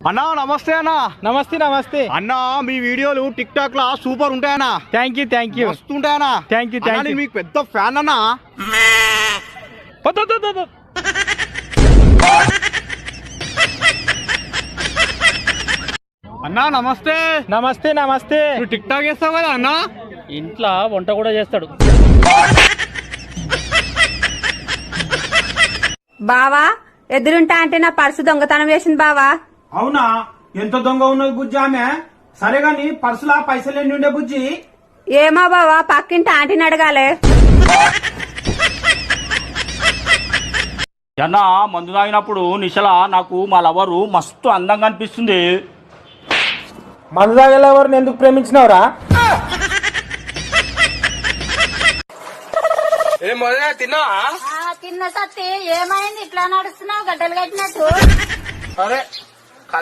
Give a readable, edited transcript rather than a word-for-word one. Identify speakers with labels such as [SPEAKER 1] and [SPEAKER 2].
[SPEAKER 1] అన్నా నమస్తే అన్నా.
[SPEAKER 2] నమస్తే నమస్తే
[SPEAKER 1] అన్నా మీ వీడియోలు టిక్ టాక్ లా సూపర్ ఉంటాయన్నా.
[SPEAKER 2] థ్యాంక్ యూ
[SPEAKER 1] వస్తుంటాయన్నా.
[SPEAKER 2] థ్యాంక్ యూ
[SPEAKER 1] నేను మీకు పెద్ద ఫ్యాన్ అన్నా. అన్నా నమస్తే.
[SPEAKER 2] నమస్తే నమస్తే
[SPEAKER 1] నువ్వు టిక్ టాక్ చేస్తావు కదా అన్నా?
[SPEAKER 2] ఇంట్లో వంట కూడా చేస్తాడు.
[SPEAKER 3] బావా ఎదురుంటా అంటే నా పర్సు దొంగతనం చేసింది బావా.
[SPEAKER 4] అవునా? ఎంత దొంగ ఉన్నది బుజ్జి ఆమె. సరే గాని పర్సులా పైసలు ఎన్ని ఉండే బుజ్జి?
[SPEAKER 3] ఏమో బావా పక్కింటి ఆంటీని అడగాలే.
[SPEAKER 5] జన్నా మందు తాగినప్పుడు నిశల నాకు మా లవరు మస్తు అందంగా అనిపిస్తుంది.
[SPEAKER 4] మందు తాగేలా ఎవరిని ఎందుకు ప్రేమించినవరా?
[SPEAKER 3] తిన్న సత్తి ఏమైంది ఇట్లా నడుస్తున్నావు గడ్డలు కట్టినట్టు?
[SPEAKER 4] అరే